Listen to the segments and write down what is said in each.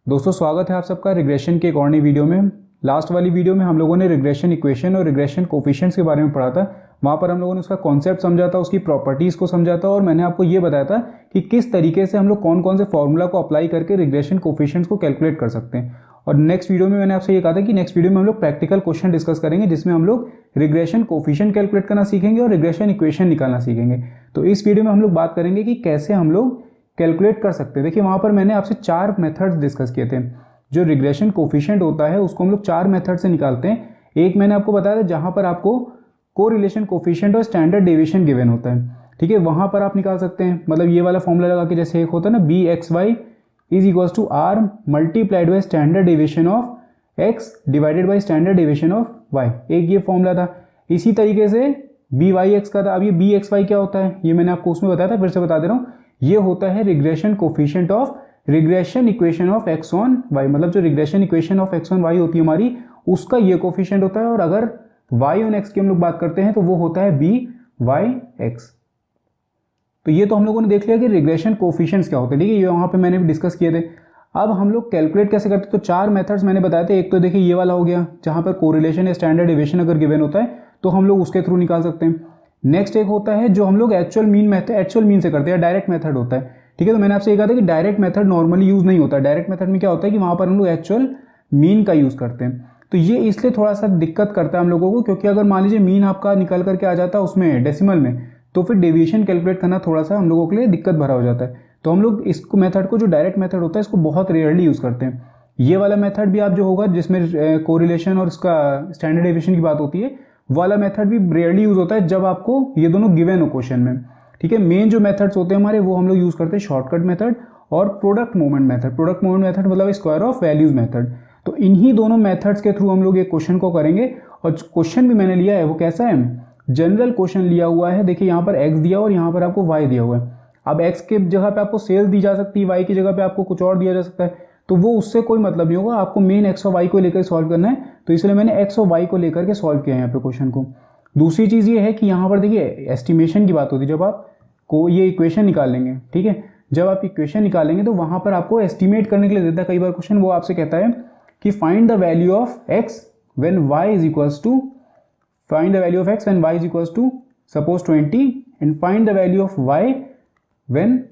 दोस्तों स्वागत है आप सबका रिग्रेशन के एक और नई वीडियो में। लास्ट वाली वीडियो में हम लोगों ने रिग्रेशन इक्वेशन और रिग्रेशन कोफिशिएंट्स के बारे में पढ़ा था। वहाँ पर हम लोगों ने उसका कॉन्सेप्ट समझा था, उसकी प्रॉपर्टीज़ को समझा था और मैंने आपको ये बताया था कि किस तरीके से हम लोग कौन कौन से फॉर्मूला को अप्लाई करके रिग्रेशन कोफिशिएंट्स को कैलकुलेट कर सकते हैं। और नेक्स्ट वीडियो में मैंने आपसे ये कहा था कि नेक्स्ट वीडियो में हम लोग प्रैक्टिकल क्वेश्चन डिस्कस करेंगे, जिसमें हम लोग रिग्रेशन कोफिशिएंट कैलकुलेट करना सीखेंगे और रिग्रेशन इक्वेशन निकालना सीखेंगे। तो इस वीडियो में हम लोग बात करेंगे कि कैसे हम लोग कैलकुलेट कर सकते हैं। देखिए वहाँ पर मैंने आपसे 4 मेथड्स डिस्कस किए थे। जो रिग्रेशन कोफिशिएंट होता है उसको हम लोग 4 मेथड से निकालते हैं। एक मैंने आपको बताया था जहाँ पर आपको कोरिलेशन कोफिशिएंट और स्टैंडर्ड डेविएशन गिवन होता है, ठीक है, वहाँ पर आप निकाल सकते हैं। मतलब ये वाला फॉर्मूला लगा के, जैसे एक होता है ना b x Y is equals to r multiplied by standard deviation of x divided by standard deviation of y, एक ये फॉर्मूला था। इसी तरीके से बी वाई एक्स का था। अब ये बी एक्स वाई क्या होता है ये मैंने आपको उसमें बताया था, फिर से बता दे रहा हूँ। ये होता है regression coefficient of regression equation of x on y. मतलब जो regression equation of x on y होती है हमारी, उसका ये कोफिशिएंट होता है। और अगर वाई ऑन एक्स की हम लोग बात करते हैं तो वो होता है बी वाई एक्स। तो ये तो हम लोगों ने देख लिया कि रिग्रेशन कोफिशिएंट्स क्या होते हैं, ठीक है, ये वहाँ पे मैंने भी डिस्कस किए थे। अब हम लोग कैलकुलेट कैसे करते हैं, तो 4 मेथड्स मैंने बताए थे। एक तो देखिए ये वाला हो गया जहाँ पर कोरिलेशन या स्टैंडर्ड डेविएशन अगर गिवन होता है तो हम लोग उसके थ्रू निकाल सकते हैं। नेक्स्ट एक होता है जो हम लोग एक्चुअल मीन से करते हैं, डायरेक्ट मेथड होता है, ठीक है। तो मैंने आपसे ये कहा था कि डायरेक्ट मेथड नॉर्मली यूज नहीं होता। डायरेक्ट मेथड में क्या होता है कि वहाँ पर हम लोग एक्चुअल मीन का यूज़ करते हैं। तो ये इसलिए थोड़ा सा दिक्कत करता है हम लोगों को, क्योंकि अगर मान लीजिए मीन आपका निकल करके आ जाता है उसमें डेसिमल में, तो फिर डेविएशन कैलकुलेट करना थोड़ा सा हम लोगों के लिए दिक्कत भरा हो जाता है। तो हम लोग इसको मेथड को, जो डायरेक्ट मेथड होता है, इसको बहुत रेयरली यूज़ करते हैं। ये वाला मेथड भी आप जो होगा जिसमें कोरिलेशन और इसका स्टैंडर्ड डेविएशन की बात होती है, वाला मेथड भी रेयरली यूज़ होता है जब आपको ये दोनों गिवन हो क्वेश्चन में, ठीक है। मेन जो मेथड्स होते हैं हमारे वो हम लोग यूज़ करते हैं शॉर्टकट मेथड और product movement method. Product movement method मतलब स्क्वायर ऑफ वैल्यूज मेथड। तो इन्हीं दोनों मेथड्स के थ्रू हम लोग एक क्वेश्चन को करेंगे। और क्वेश्चन भी मैंने लिया है वो कैसा है, जनरल क्वेश्चन लिया हुआ है। देखिए यहाँ पर एक्स दिया और यहाँ पर आपको वाई दिया हुआ है। अब एक्स के जगह पे आपको सेल्स दी जा सकती है, वाई की जगह पे आपको कुछ और दिया जा सकता है, तो वो उससे कोई मतलब नहीं होगा। आपको मेन एक्स और वाई को लेकर सॉल्व करना है, तो इसलिए मैंने एक्स और वाई को लेकर के सॉल्व किया है यहाँ पे क्वेश्चन को। दूसरी चीज़ ये है कि यहाँ पर देखिए एस्टिमेशन की बात होती है। जब आप को ये इक्वेशन निकालेंगे, ठीक है, जब आप इक्वेशन निकालेंगे तो वहाँ पर आपको एस्टिमेट करने के लिए देता है कई बार क्वेश्चन। वो आपसे कहता है कि find the value of x when y is equals to, find the value of x when y is equals to suppose 20 and find the value of y when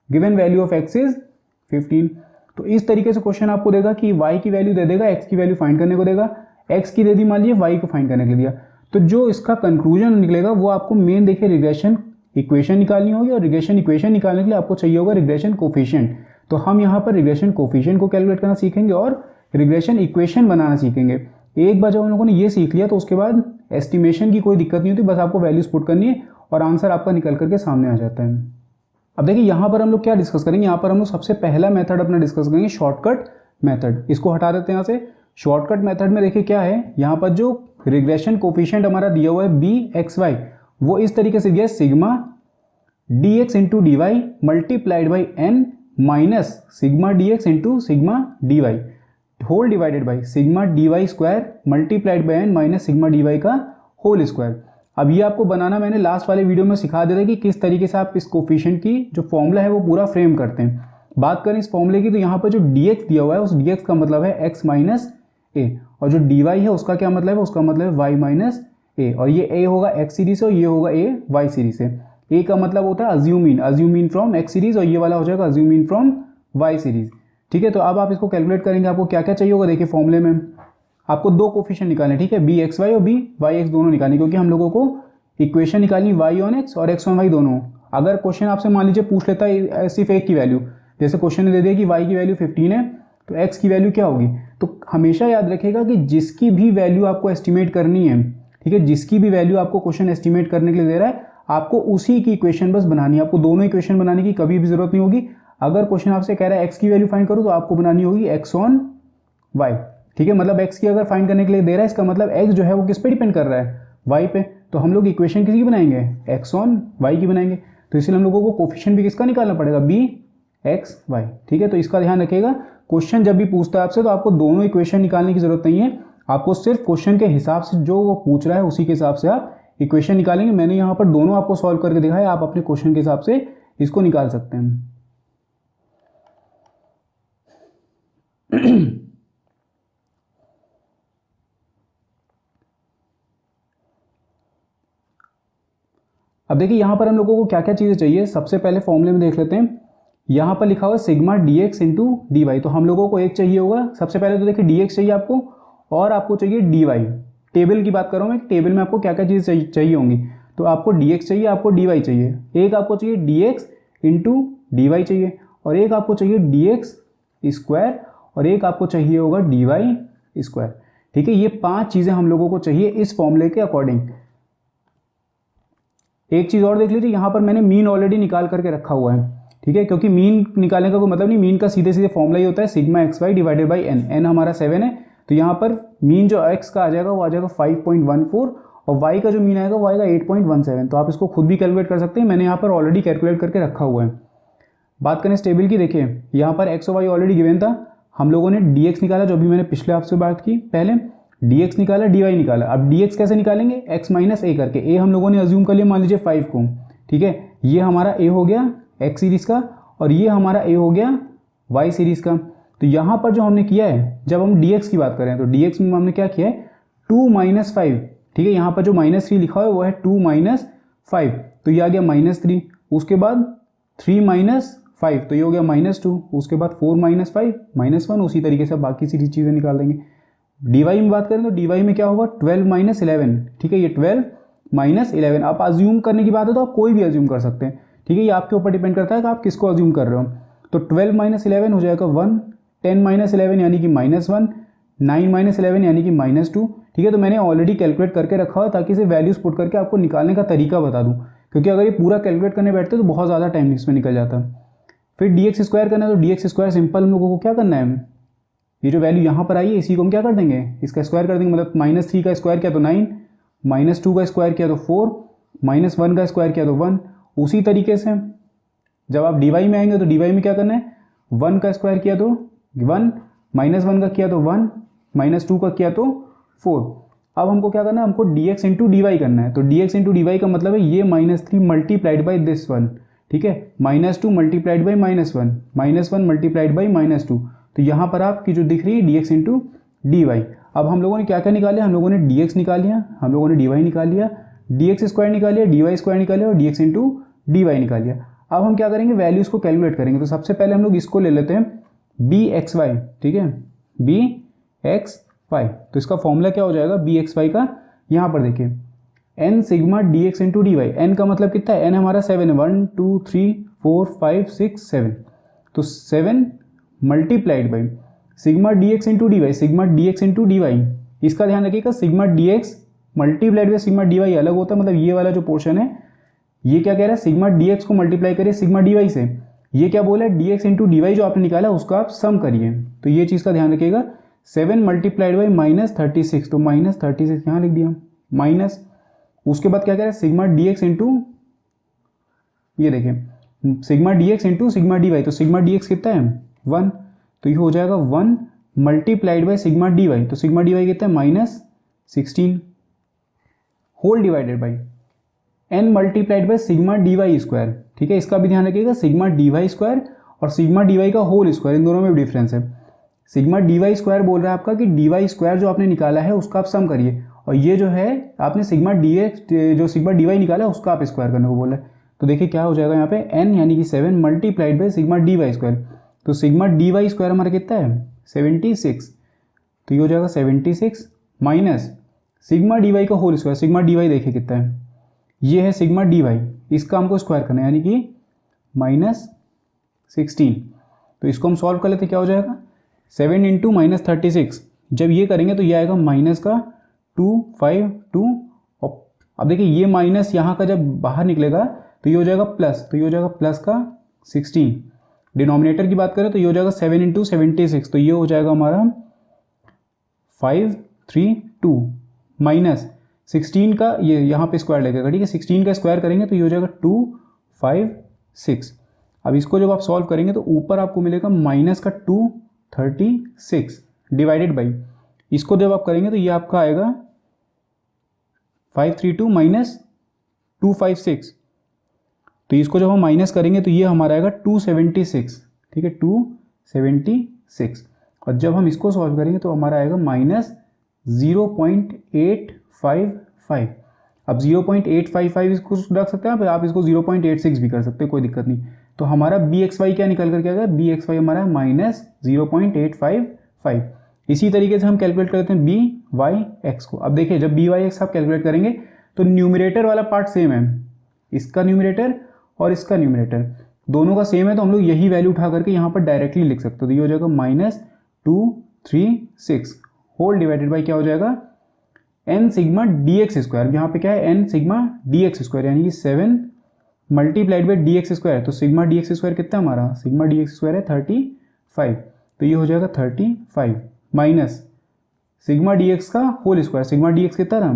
given value of x is 15। तो इस तरीके से question आपको देगा कि Y की value दे देगा, x की वैल्यू फाइंड करने को देगा, एक्स की दे दी मान लीजिए, वाई को फाइंड करने के लिए दिया। तो जो इसका कंक्लूजन निकलेगा वो आपको मेन देखिए रिग्रेशन इक्वेशन निकालनी होगी, और रिग्रेशन इक्वेशन निकालने के लिए आपको चाहिए होगा रिग्रेशन कोफिशिएंट। तो हम यहाँ पर रिग्रेशन कोफिशिएंट को कैलकुलेट करना सीखेंगे और रिग्रेशन इक्वेशन बनाना सीखेंगे। एक बार जब हम लोगों ने ये सीख लिया तो उसके बाद एस्टिमेशन की कोई दिक्कत नहीं होती, बस आपको वैल्यूज पुट करनी है और आंसर आपका निकल करके सामने आ जाता है। अब देखिए यहाँ पर हम लोग क्या डिस्कस करेंगे, यहाँ पर हम लोग सबसे पहला मेथड अपना डिस्कस करेंगे शॉर्टकट मेथड। इसको हटा देते हैं यहाँ से। शॉर्टकट मेथड में देखिए क्या है, यहाँ पर जो रिग्रेशन कोफिशिएंट हमारा दिया हुआ है बी एक्स वाई, वो इस तरीके से दिया है sigma d x into d y multiplied by n minus sigma d x into sigma d y whole divided by sigma d y square multiplied by n minus sigma d y का whole square. अब ये आपको बनाना मैंने last वाले video में सिखा दिया था कि किस तरीके से आप इस कोफिशिएंट की जो फॉर्मूला है वो पूरा फ्रेम करते हैं। बात करें इस फॉर्मूले की तो यहाँ पर जो dx दिया हुआ है उस dx का मतलब है x माइनस ए, और जो dy है उसका क्या मतलब है, उसका मतलब है y माइनस ए। और ये a होगा x सीरीज से और ये होगा a y सीरीज से। a का मतलब होता है assume in from x series, और ये वाला हो जाएगा assume in from y series, ठीक है। तो अब आप इसको कैलकुलेट करेंगे, आपको क्या क्या चाहिए होगा। देखिए फॉर्मूले में आपको 2 कोफिशिएंट निकालने, ठीक है, बी एक्स वाई और बी वाई एक्स दोनों निकालने, क्योंकि हम लोगों को इक्वेशन निकालनी वाई ऑन एक्स और एक्स ऑन वाई दोनों। अगर क्वेश्चन आपसे मान लीजिए पूछ लेता है सिर्फ एक की वैल्यू, जैसे क्वेश्चन ने दे दिया कि वाई की वैल्यू 15 है तो एक्स की वैल्यू क्या होगी, तो हमेशा याद रखिएगा कि जिसकी भी वैल्यू आपको एस्टिमेट करनी है, ठीक है, जिसकी भी वैल्यू आपको क्वेश्चन एस्टिमेट करने के लिए दे रहा है, आपको उसी की इक्वेशन बस बनानी है। आपको दोनों इक्वेशन बनाने की कभी भी जरूरत नहीं होगी। अगर क्वेश्चन आपसे कह रहा है एक्स की वैल्यू फाइंड करो तो आपको बनानी होगी एक्स ऑन वाई, ठीक है। मतलब एक्स की अगर फाइंड करने के लिए दे रहा है, इसका मतलब एक्स जो है वो किस पे डिपेंड कर रहा है, वाई पे। तो हम लोग इक्वेशन किसी की बनाएंगे, एक्स ऑन वाई की बनाएंगे। तो इसलिए हम लोगों को कोफिशिएंट भी किसका निकालना पड़ेगा, बी एक्स वाई, ठीक है। तो इसका ध्यान रखिएगा, क्वेश्चन जब भी पूछता है आपसे तो आपको दोनों इक्वेशन निकालने की जरूरत नहीं है। आपको सिर्फ क्वेश्चन के हिसाब से जो वो पूछ रहा है उसी के हिसाब से आप इक्वेशन निकालेंगे। मैंने यहाँ पर दोनों आपको सॉल्व करके दिखाया, आप अपने क्वेश्चन के हिसाब से इसको निकाल सकते हैं। अब देखिए यहाँ पर हम लोगों को क्या क्या चीज़ें चाहिए। सबसे पहले फॉर्मूले में देख लेते हैं। यहाँ पर लिखा हुआ है sigma d x into d y, तो हम लोगों को एक चाहिए होगा। सबसे पहले तो देखिए डी एक्स चाहिए आपको और आपको चाहिए डी वाई। टेबल की बात कर रहा हूँ मैं, टेबल में आपको क्या क्या चीज़ चाहिए होंगी। तो आपको डी एक्स चाहिए, आपको डी वाई चाहिए, एक आपको चाहिए d x into d y चाहिए, और एक आपको चाहिए डी एक्स स्क्वायर, और एक आपको चाहिए होगा डी वाई स्क्वायर। ठीक है, ये 5 चीज़ें हम लोगों को चाहिए इस फॉर्मूले के अकॉर्डिंग। एक चीज़ और देख लीजिए, यहाँ पर मैंने मीन ऑलरेडी निकाल करके रखा हुआ है। ठीक है, क्योंकि मीन निकालने का कोई मतलब नहीं, मीन का सीधे सीधे फॉर्मूला ही होता है sigma x y divided by n. N हमारा 7 है, तो यहाँ पर मीन जो एक्स का आ जाएगा वो आ जाएगा 5.14, और वाई का जो मीन आएगा वो आएगा 8.17। तो आप इसको खुद भी कैलकुलेट कर सकते हैं, मैंने यहाँ पर ऑलरेडी कैलकुलेट करके रखा हुआ है। बात करें इस टेबल की, देखिए यहाँ पर एक्स और वाई ऑलरेडी गिवन था। हम लोगों ने डी एक्स निकाला, जो अभी मैंने पिछले आपसे बात की, पहले डी एक्स निकाला, डी वाई निकाला। अब डी एक्स कैसे निकालेंगे, एक्स माइनस ए करके। ए हम लोगों ने अज्यूम कर लिया, मान लीजिए 5 को। ठीक है, ये हमारा ए हो गया एक्स सीरीज़ का, और ये हमारा ए हो गया वाई सीरीज़ का। तो यहाँ पर जो हमने किया है, जब हम डी एक्स की बात करें तो डी एक्स में हमने क्या किया है, 2 - 5। ठीक है, यहाँ पर जो -3 लिखा हुआ है वो है 2 - 5, तो ये आ गया -3। उसके बाद 3 - 5, तो ये हो गया -2। उसके बाद 4 - 5 -1। उसी तरीके से बाकी सारी चीज़ें निकाल देंगे। डी वाई में बात करें तो डी वाई में क्या होगा, 12 - 11। ठीक है, ये 12 - 11। आप अज्यूम करने की बात है तो आप कोई भी अज्यूम कर सकते हैं। ठीक है, ये आपके ऊपर डिपेंड करता है कि आप किसको अज्यूम कर रहे हो। तो 12 - 11 हो जाएगा 1, 10 - 11 यानी कि -1, 9 - 11 यानी कि -2। ठीक है, तो मैंने ऑलरेडी कैलकुलेट करके रखा हुआ ताकि इसे वैल्यूज पुट करके आपको निकालने का तरीका बता दूं, क्योंकि अगर ये पूरा कैलकुलेट करने बैठते तो बहुत ज़्यादा टाइम इसमें निकल जाता है। फिर डी एक्स स्क्वायर करना है, तो डी एक्स स्क्वायर सिंपल हम लोगों को क्या करना है, ये जो वैल्यू यहाँ पर आई है इसी को हम क्या कर देंगे, इसका स्क्वायर कर देंगे। मतलब -3 का स्क्वायर किया तो 9, -2 का स्क्वायर किया तो 4, -1 का स्क्वायर किया तो 1। उसी तरीके से जब आप डी वाई में आएंगे तो डी वाई में क्या करना है, 1 का स्क्वायर किया तो 1, -1 का किया तो 1, -2 का किया तो 4। अब हमको क्या करना है, हमको d x into d y करना है। तो d x into d y का मतलब है ये -3 मल्टीप्लाइड बाई दिस वन। ठीक है, -2 मल्टीप्लाइड बाई -1, -1 मल्टीप्लाइड बाई -2। तो यहाँ पर आपकी जो दिख रही है d x into d y. अब हम लोगों ने क्या क्या निकाला, हम लोगों ने डी एक्स निकाल लिया, हम लोगों ने डी वाई निकाल लिया, डी एक्स स्क्वायर निकाल लिया, डी वाई स्क्वायर निकाल लिया, और d x into d y निकाल लिया। अब हम क्या करेंगे, वैल्यूज़ को कैलकुलेट करेंगे। तो सबसे पहले हम लोग इसको ले लेते हैं बी एक्स वाई। ठीक है, बी एक्स वाई, तो इसका फॉर्मूला क्या हो जाएगा बी एक्स वाई का, यहाँ पर देखिए n sigma d x into d y. N का मतलब कितना है, एन हमारा 7 है, 1 2 3 4 5 6 7। तो 7 multiplied by sigma d x into d y, sigma d x into d y. इसका ध्यान रखिएगा, sigma d x multiplied by sigma d y अलग होता है। मतलब ये वाला जो पोर्शन है ये क्या कह रहा है, सिग्मा डी एक्स को मल्टीप्लाई करिए सिग्मा डी वाई से। ये क्या बोला है, d x into d y जो आपने निकाला उसका आप सम करिए। तो ये चीज़ का ध्यान रखिएगा। 7 मल्टीप्लाइड बाई -36, तो -36 यहाँ लिख दिया, माइनस। उसके बाद क्या कह रहा है, सिग्मा डी एक्स इंटू, ये देखिए sigma d x into sigma d y. तो सिग्मा डी एक्स कितना है 1, तो ये हो जाएगा 1 multiplied by sigma d y. तो सिग्मा डी वाई कितना है -16 whole divided by n multiplied by sigma d y square. ठीक है, इसका भी ध्यान रखिएगा, सिग्मा डी वाई स्क्वायर और सिग्मा डी वाई का होल स्क्वायर, इन दोनों में डिफरेंस है। सिग्मा डी वाई स्क्वायर बोल रहा है आपका कि डी वाई स्क्वायर जो आपने निकाला है उसका आप सम करिए, और ये जो है आपने सिग्मा डी एक्स जो सिग्मा डी वाई निकाला है उसका आप स्क्वायर करने को बोला है। तो देखिए क्या हो जाएगा यहाँ पे n यानी कि 7 multiplied by sigma d y square. तो सिग्मा डी वाई स्क्वायर हमारा कितना है 76, तो ये हो जाएगा 76 माइनस सिग्मा डी वाई का whole square. Sigma d y देखिए कितना है, ये है सिग्मा डी वाई, इसका हमको स्क्वायर करना है यानी कि -16। तो इसको हम सॉल्व कर लेते, क्या हो जाएगा 7 इंटू -36। जब ये करेंगे तो ये आएगा माइनस का 252। और अब देखिए ये माइनस यहाँ का जब बाहर निकलेगा तो ये हो जाएगा प्लस, तो ये हो जाएगा प्लस का 16। डिनोमिनेटर की बात करें तो ये हो जाएगा 7 इंटू 76, तो ये हो जाएगा हमारा 532 माइनस 16 का ये यहाँ पे स्क्वायर लगेगा। ठीक है, 16 का स्क्वायर करेंगे तो ये हो जाएगा 256। अब इसको जब आप सॉल्व करेंगे तो ऊपर आपको मिलेगा माइनस का 236 डिवाइडेड बाई, इसको जब आप करेंगे तो ये आपका आएगा 532 माइनस 256। तो इसको जब हम माइनस करेंगे तो ये हमारा आएगा 276। ठीक है, 276। और जब हम इसको सॉल्व करेंगे तो हमारा आएगा -0.855। अब 0.855 इसको रख सकते हैं आप इसको 0.86 भी कर सकते हैं, कोई दिक्कत नहीं। तो हमारा BXY क्या निकल करके आएगा, BXY हमारा -0.855। इसी तरीके से हम कैलकुलेट करते हैं BYX को। अब देखिए जब BYX आप कैलकुलेट करेंगे तो न्यूमरेटर वाला पार्ट सेम है, इसका न्यूमरेटर और इसका न्यूमरेटर दोनों का सेम है, तो हम लोग यही वैल्यू उठा करके यहाँ पर डायरेक्टली लिख सकते हो। तो ये हो जाएगा -236 होल डिवाइडेड बाई क्या हो जाएगा n सिग्मा dx स्क्वायर। यहाँ पे क्या है n सिग्मा dx स्क्वायर, यानी कि 7 मल्टीप्लाइड बाई dx स्क्वायर। तो सिग्मा dx स्क्वायर कितना हमारा, सिग्मा dx स्क्वायर है 35, तो ये हो जाएगा 35 माइनस सिग्मा dx का होल स्क्वायर। सिग्मा dx कितना था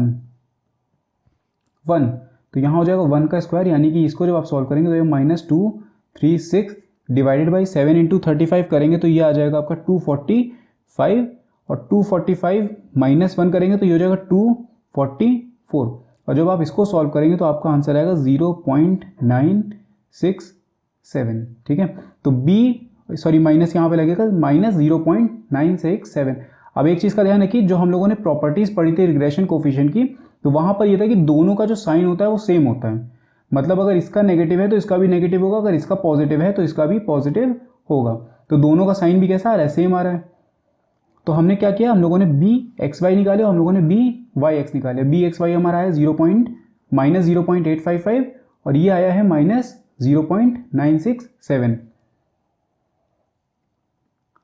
1, तो यहाँ हो जाएगा 1 का स्क्वायर, यानी कि इसको जब आप सॉल्व करेंगे तो ये -236 डिवाइडेड बाई 7 इंटू 35 करेंगे तो ये आ जाएगा आपका 245, और 245 -1 करेंगे तो ये हो जाएगा 244, और जब आप इसको सॉल्व करेंगे तो आपका आंसर आएगा 0.967। ठीक है, तो सॉरी माइनस यहाँ पे लगेगा -0.967। अब एक चीज़ का ध्यान रखिए, जो हम लोगों ने प्रॉपर्टीज़ पढ़ी थी रिग्रेशन कोफिशिएंट की, तो वहाँ पर ये था कि दोनों का जो साइन होता है वो सेम होता है। मतलब अगर इसका नेगेटिव है तो इसका भी नेगेटिव होगा, अगर इसका पॉजिटिव है तो इसका भी पॉजिटिव होगा। तो दोनों का साइन भी कैसा आ रहा है, सेम आ रहा है। तो हमने क्या किया, हम लोगों ने BXY निकाले और हम लोगों ने BYX निकाले। BXY हमारा है -0.855 और ये आया है -0.967।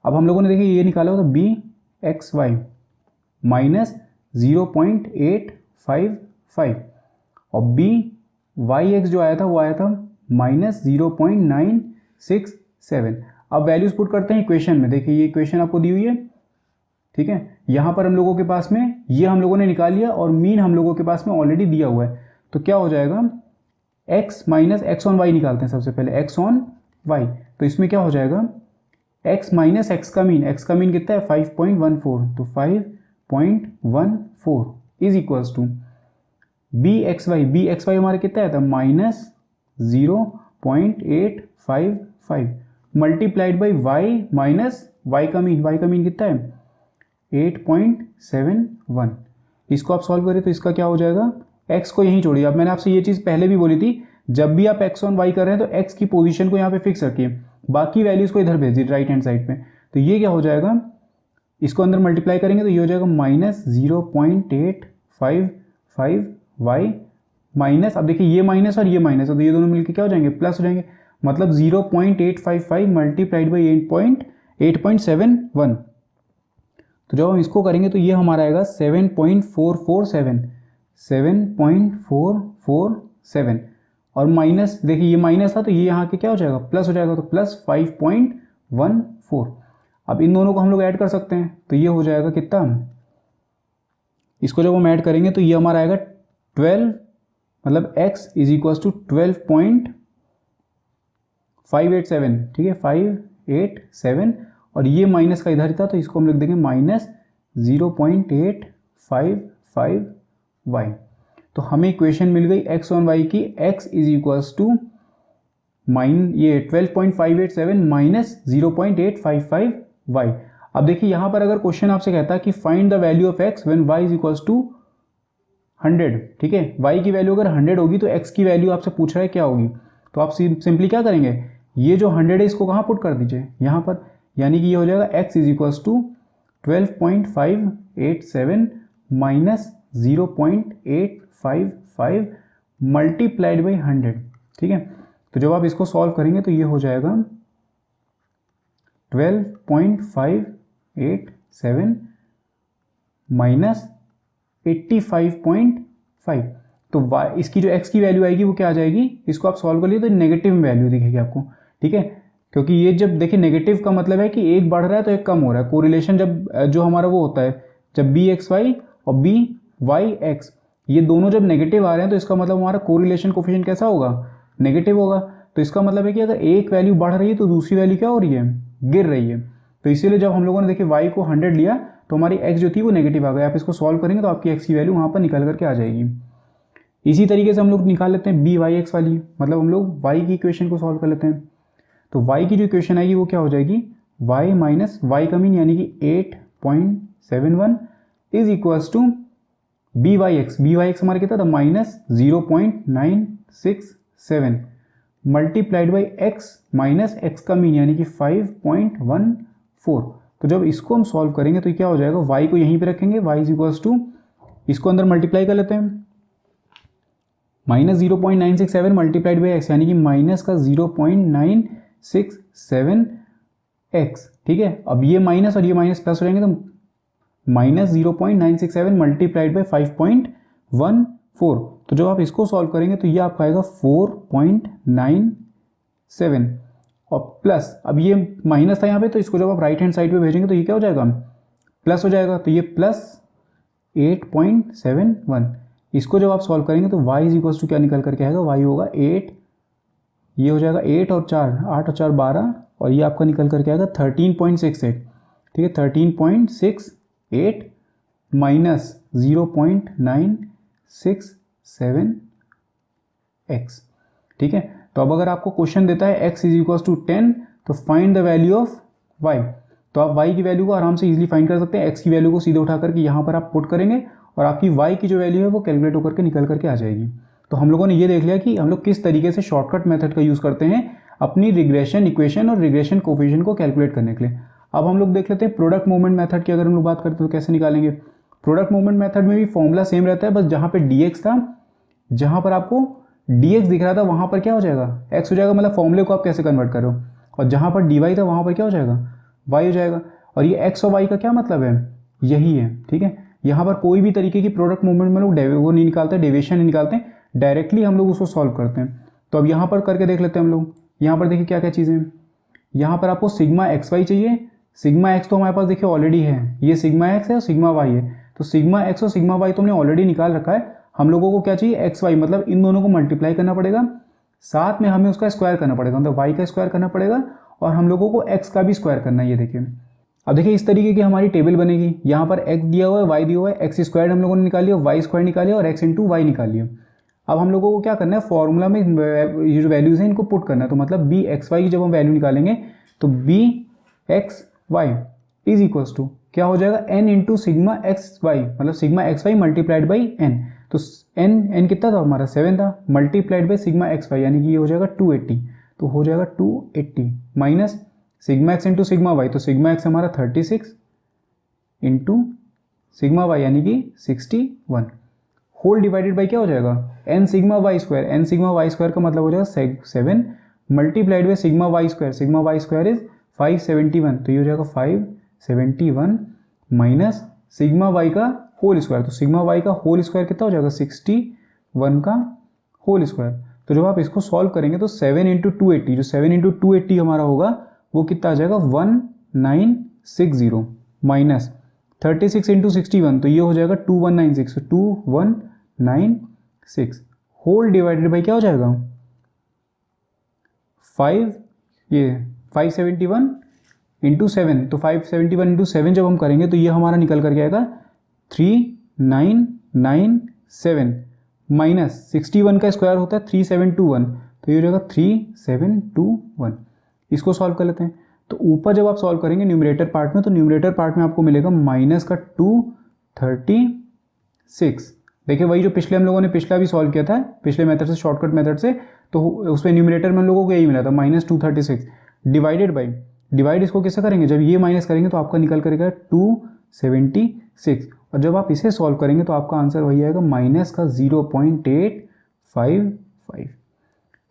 अब हम लोगों ने देखिए ये निकाला होता BXY -0.855 और BYX जो आया था वो आया था -0.967। अब वैल्यूज पुट करते हैं इक्वेशन में। देखिए ये इक्वेशन आपको दी हुई है, ठीक है। यहाँ पर हम लोगों के पास में ये हम लोगों ने निकाल लिया और मीन हम लोगों के पास में ऑलरेडी दिया हुआ है। तो क्या हो जाएगा, x minus x on y निकालते हैं सबसे पहले, x ऑन y। तो इसमें क्या हो जाएगा, x माइनस एक्स का मीन कितना है 5.14, तो 5.14 इज इक्वल्स टू BXY हमारा कितना आया था -0.855 multiplied by y minus y का मीन कितना है 8.71। इसको आप सॉल्व करें तो इसका क्या हो जाएगा, x को यहीं छोड़िए। अब मैंने आपसे ये चीज़ पहले भी बोली थी, जब भी आप x ऑन y कर रहे हैं तो x की पोजीशन को यहाँ पे फिक्स रखिए, बाकी वैल्यूज को इधर भेज दीजिए राइट हैंड साइड पे। तो ये क्या हो जाएगा, इसको अंदर मल्टीप्लाई करेंगे तो ये हो जाएगा -0.855 y माइनस, अब देखिए ये माइनस और ये माइनस है तो ये दोनों मिलकर क्या हो जाएंगे, प्लस हो जाएंगे। मतलब 0.855 मल्टीप्लाइड बाई 8.7। तो जब हम इसको करेंगे तो ये हमारा आएगा 7.447 और माइनस, देखिए ये माइनस था तो ये यहाँ के क्या हो जाएगा, प्लस हो जाएगा, तो प्लस 5.14। अब इन दोनों को हम लोग ऐड कर सकते हैं तो ये हो जाएगा कितना, इसको जब हम ऐड करेंगे तो ये हमारा आएगा 12, मतलब x इज इक्वल टू 12.587, ठीक है 587, और ये माइनस का इधर था तो इसको हम लिख देंगे -0.855 y। तो हमें इक्वेशन मिल गई x ऑन y की, x इज इक्वल्स टू ये 12.587 माइनस 0.855 y। अब देखिए यहाँ पर अगर क्वेश्चन आपसे कहता है कि find the value of x when y is equals to 100, ठीक है, y की वैल्यू अगर 100 होगी तो x की वैल्यू आपसे पूछ रहा है क्या होगी। तो आप सिंपली क्या करेंगे, ये जो 100 है इसको कहाँ पुट कर दीजिए, यहाँ पर, यानी कि ये हो जाएगा x is equals to 12.587 minus 0.855 multiplied by 100, ठीक है। तो जब आप इसको सॉल्व करेंगे तो ये हो जाएगा 12.587 माइनस 85.5। तो y इसकी जो x की वैल्यू आएगी वो क्या आ जाएगी, इसको आप सॉल्व कर लिए तो नेगेटिव वैल्यू दिखेगी आपको, ठीक है। क्योंकि ये जब देखिए नेगेटिव का मतलब है कि एक बढ़ रहा है तो एक कम हो रहा है। कोरिलेशन जब जो हमारा वो होता है, जब BXY और BYX ये दोनों जब नेगेटिव आ रहे हैं तो इसका मतलब हमारा कोरिलेशन कोफिशिएंट कैसा होगा, नेगेटिव होगा। तो इसका मतलब है कि अगर एक वैल्यू बढ़ रही है तो दूसरी वैल्यू क्या हो रही है, गिर रही है। तो इसीलिए जब हम लोगों ने देखिए y को 100 लिया तो हमारी x जो थी वो नेगेटिव आ गई। आप इसको सॉल्व करेंगे तो आपकी x की वैल्यू वहाँ पर निकल करके आ जाएगी। इसी तरीके से हम लोग निकाल लेते हैं BYX वाली, मतलब हम लोग y की इक्वेशन को सॉल्व कर लेते हैं। तो y की जो इक्वेशन आएगी वो क्या हो जाएगी, y माइनस y का मीन यानी कि 8.71 is equals to b y x हमारे कितना था minus 0.967 multiplied by x minus x का मीन यानी कि 5.14। तो जब इसको हम सॉल्व करेंगे तो क्या हो जाएगा, y को यहीं पे रखेंगे, y इज इक्वल्स टू इसको अंदर मल्टीप्लाई कर लेते हैं, माइनस 0.967 मल्टीप्लाइड बाई एक्स यानी कि माइनस का 0.967 एक्स। ठीक है, अब ये माइनस और ये माइनस प्लस हो जाएंगे तो माइनस 0.967 मल्टीप्लाइड बाई 5.14। तो जब आप इसको सॉल्व करेंगे तो ये आपका आएगा 4.97 और प्लस, अब ये माइनस था यहाँ पे तो इसको जब आप राइट हैंड साइड पे भेजेंगे तो ये क्या हो जाएगा, प्लस हो जाएगा, तो ये प्लस 8.71। इसको जब आप सॉल्व करेंगे तो y इज इक्वल्स टू क्या निकल करके आएगा, y होगा 8, ये हो जाएगा 8 और 4 8 और 4 12 और ये आपका निकल करके आएगा 13.68। ठीक है, 13.68 माइनस 0.967 x। ठीक है, तो अब अगर आपको क्वेश्चन देता है x इज इक्वल्स टू 10 तो find the value of y, तो आप y की वैल्यू को आराम से इजीली फाइंड कर सकते हैं। x की वैल्यू को सीधे उठा करके यहाँ पर आप पुट करेंगे और आपकी y की जो वैल्यू है वो कैलकुलेट होकर के निकल करके आ जाएगी। तो हम लोगों ने ये देख लिया कि हम लोग किस तरीके से शॉर्टकट मेथड का यूज़ करते हैं अपनी रिग्रेशन इक्वेशन और रिग्रेशन कोफिशिएंट को कैलकुलेट करने के लिए। अब हम लोग देख लेते हैं प्रोडक्ट मूवमेंट मेथड की अगर हम लोग बात करते हैं तो कैसे निकालेंगे। प्रोडक्ट मूवमेंट मेथड में भी फॉर्मूला सेम रहता है, बस जहाँ पे dx था, जहाँ पर आपको dx दिख रहा था वहाँ पर क्या हो जाएगा, x हो जाएगा, मतलब फॉर्मूले को आप कैसे कन्वर्ट कर रहे हो, और जहाँ पर dy था वहाँ पर क्या हो जाएगा, y हो जाएगा। और ये x और y का क्या मतलब है, यही है। ठीक है, यहाँ पर कोई भी तरीके की प्रोडक्ट मूवमेंट में लोग वो नहीं निकालते, डेविएशन नहीं निकालते, डायरेक्टली हम लोग उसको सॉल्व करते हैं। तो अब यहाँ पर करके देख लेते हैं हम लोग। यहाँ पर देखिए क्या क्या चीज़ें हैं, यहाँ पर आपको सिग्मा एक्स वाई चाहिए। सिग्मा एक्स तो हमारे पास देखिए ऑलरेडी है, ये सिग्मा एक्स है और सिग्मा वाई है, तो सिग्मा एक्स और सिग्मा वाई तो हमने ऑलरेडी निकाल रखा है। हम लोगों को क्या चाहिए, एक्स वाई, मतलब इन दोनों को मल्टीप्लाई करना पड़ेगा, साथ में हमें उसका स्क्वायर करना पड़ेगा, मतलब वाई का स्क्वायर करना पड़ेगा और हम लोगों को एक्स का भी स्क्वायर करना है। ये देखिए, अब देखिए इस तरीके की हमारी टेबल बनेगी। यहाँ पर एक्स दिया हुआ है, वाई दिया हुआ है, एक्स स्क्वायर हम लोगों ने निकाल लिया, वाई स्क्वायर निकाल लिया और एक्स इंटू वाई निकाल लिया। अब हम लोगों को क्या करना है, फॉर्मूला में ये जो वैल्यूज हैं इनको पुट करना है। तो मतलब बी एक्स वाई की जब हम वैल्यू निकालेंगे तो B x Y is equals to क्या हो जाएगा, N into sigma x Y, मतलब sigma x Y multiplied by N. तो एन कितना था हमारा 7 था, multiplied by sigma x Y यानी कि ये हो जाएगा 280, तो हो जाएगा 280 minus sigma x into sigma y, तो सिग्मा एक्स हमारा 36 इंटू सिग्मा वाई यानी कि 61 होल डिवाइडेड बाई क्या हो जाएगा, n sigma y square. N sigma y square का मतलब हो जाएगा 7 multiplied by sigma y square. Sigma y square is 571, तो ये हो जाएगा 571 माइनस सिग्मा वाई का होल स्क्वायर। तो सिग्मा वाई का होल स्क्वायर कितना हो जाएगा, 61 का होल स्क्वायर। तो जब आप इसको सॉल्व करेंगे तो 7 इंटू 280, जो 7 इंटू 280 हमारा होगा वो कितना आ जाएगा 1960 माइनस 36 इंटू 61, तो ये हो जाएगा 2196, 2196 होल डिवाइडेड बाई क्या हो जाएगा 571 इंटू 7, तो 571 इंटू 7 जब हम करेंगे तो ये हमारा निकल करके आएगा 3997 माइनस 61 का स्क्वायर होता है 3721, तो ये हो जाएगा 3721। इसको सॉल्व कर लेते हैं। तो ऊपर जब आप सॉल्व करेंगे न्यूमरेटर पार्ट में, तो न्यूमरेटर पार्ट में आपको मिलेगा माइनस का 236। देखिए वही जो पिछले हम लोगों ने पिछला भी सॉल्व किया था पिछले मेथड से, शॉर्टकट मेथड से, तो उसमें न्यूमरेटर में हम लोगों को यही मिला था माइनस 236 डिवाइडेड बाई, डिवाइड इसको कैसे करेंगे, जब ये माइनस करेंगे तो आपका निकल करेगा 276, और जब आप इसे सॉल्व करेंगे तो आपका आंसर वही आएगा माइनस का 0.855।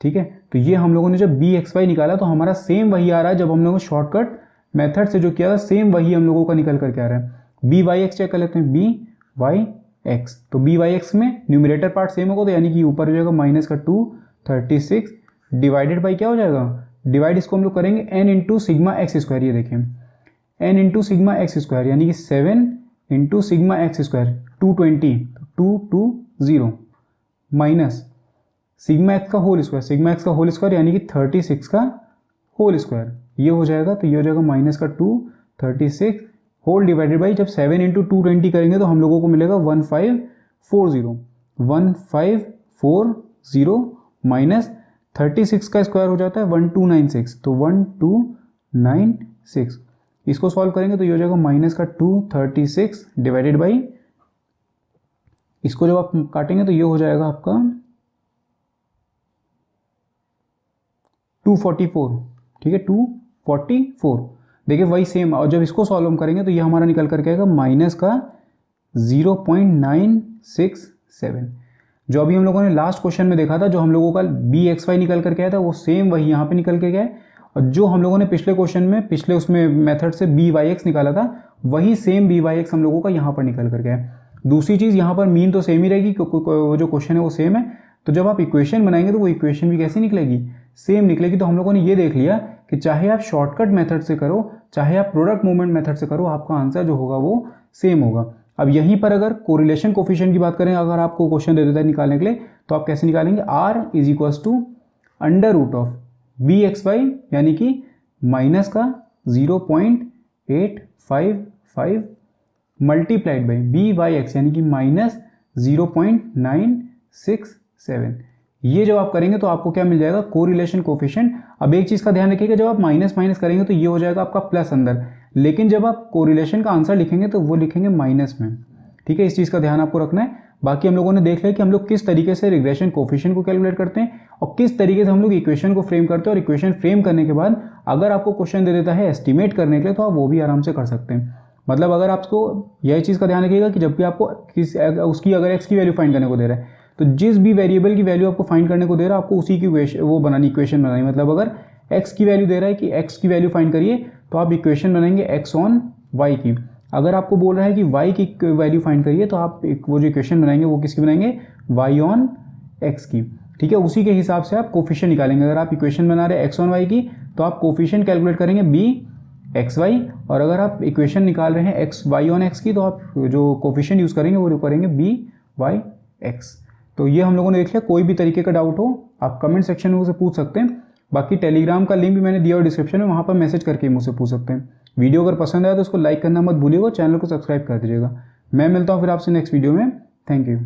ठीक है, तो ये हम लोगों ने जब बी एक्स वाई निकाला तो हमारा सेम वही आ रहा है, जब हम लोगों ने शॉर्टकट मेथड से जो किया था सेम वही हम लोगों का निकल करके आ रहा है। बी वाई एक्स चेक कर लेते हैं, बी वाई एक्स, तो बी वाई एक्स में न्यूमरेटर पार्ट सेम होगा, तो यानी कि ऊपर हो जाएगा माइनस का 236 डिवाइडेड बाई क्या हो जाएगा, डिवाइड इसको हम लोग करेंगे n into sigma x square. ये देखें n into sigma x square यानी कि 7 into sigma x square 220, 220 minus sigma x का होल स्क्वायर, सिग्मा एक्स का होल स्क्वायर यानी कि 36 का होल स्क्वायर, ये हो जाएगा, तो ये हो जाएगा माइनस का 236 होल डिवाइडेड बाई, जब 7 इंटू 220 करेंगे तो हम लोगों को मिलेगा 1540 माइनस 36 का स्क्वायर हो जाता है 1296, तो 2.96। इसको सॉल्व करेंगे तो ये हो जाएगा माइनस का 236 डिवाइडेड बाई, इसको जब आप काटेंगे तो ये हो जाएगा आपका 244, ठीक है 244। देखिए वही सेम, और जब इसको सॉल्व हम करेंगे तो ये हमारा निकल करके आएगा माइनस का 0.967। जो अभी हम लोगों ने लास्ट क्वेश्चन में देखा था, जो हम लोगों का BXY निकल करके आया था, वो सेम वही यहाँ पे निकल के गया है। और जो हम लोगों ने पिछले क्वेश्चन में, पिछले उसमें मेथड से BYX निकाला था, वही सेम BYX हम लोगों का यहाँ पर निकल कर गया है। दूसरी चीज़, यहाँ पर मीन तो सेम ही रहेगी क्योंकि वो जो क्वेश्चन है वो सेम है, तो जब आप इक्वेशन बनाएंगे तो वो इक्वेशन भी कैसी निकलेगी, सेम निकलेगी। तो हम लोगों ने ये देख लिया कि चाहे आप शॉर्टकट मेथड से करो, चाहे आप प्रोडक्ट मूवमेंट मेथड से करो, आपका आंसर जो होगा वो सेम होगा। अब यहीं पर अगर कोरिलेशन कोफिशिएंट की बात करें, अगर आपको क्वेश्चन दे देता है निकालने के लिए, तो आप कैसे निकालेंगे, R is equals to under root of BXY यानी कि माइनस का 0.855 मल्टीप्लाइड बाई BYX यानी कि माइनस 0.967। ये जब आप करेंगे तो आपको क्या मिल जाएगा, कोरिलेशन कोफिशिएंट। अब एक चीज़ का ध्यान रखिएगा, जब आप माइनस माइनस करेंगे तो ये हो जाएगा आपका प्लस अंदर, लेकिन जब आप कोरिलेशन का आंसर लिखेंगे तो वो लिखेंगे माइनस में, ठीक है। इस चीज़ का ध्यान आपको रखना है। बाकी हम लोगों ने देख लिया कि हम लोग किस तरीके से रिग्रेशन कोफिशिएंट को कैलकुलेट करते हैं और किस तरीके से हम लोग इक्वेशन को फ्रेम करते हैं, और इक्वेशन फ्रेम करने के बाद अगर आपको क्वेश्चन दे देता है एस्टिमेट करने के लिए, तो आप वो भी आराम से कर सकते हैं। मतलब अगर आपको यही चीज़ का ध्यान रखिएगा कि जब भी आपको उसकी अगर x की वैल्यू फाइंड करने को दे रहा है, तो जिस भी वेरिएबल की वैल्यू आपको फाइंड करने को दे रहा है, आपको उसी की वो बनानी, इक्वेशन बनानी। मतलब अगर x की वैल्यू दे रहा है कि x की वैल्यू फाइंड करिए, तो आप इक्वेशन बनाएंगे x ऑन y की। अगर आपको बोल रहा है कि y की वैल्यू फाइंड करिए, तो आप वो जो इक्वेशन बनाएंगे वो किसकी बनाएंगे, y ऑन x की, ठीक है। उसी के हिसाब से आप कोफिशिएंट निकालेंगे। अगर आप इक्वेशन बना रहे हैं x ऑन y की, तो आप कोफिशिएंट कैलकुलेट करेंगे BXY, और अगर आप इक्वेशन निकाल रहे हैं y ऑन x की, तो आप जो कोफिशिएंट यूज़ करेंगे वो करेंगे BYX। तो ये हम लोगों ने देख लिया। कोई भी तरीके का डाउट हो आप कमेंट सेक्शन में मुझसे पूछ सकते हैं। बाकी टेलीग्राम का लिंक भी मैंने दिया हुआ डिस्क्रिप्शन में, वहाँ पर मैसेज करके मुझसे पूछ सकते हैं। वीडियो अगर पसंद आया तो उसको लाइक करना मत भूलिएगा, चैनल को सब्सक्राइब कर दीजिएगा। मैं मिलता हूँ फिर आपसे नेक्स्ट वीडियो में। Thank you.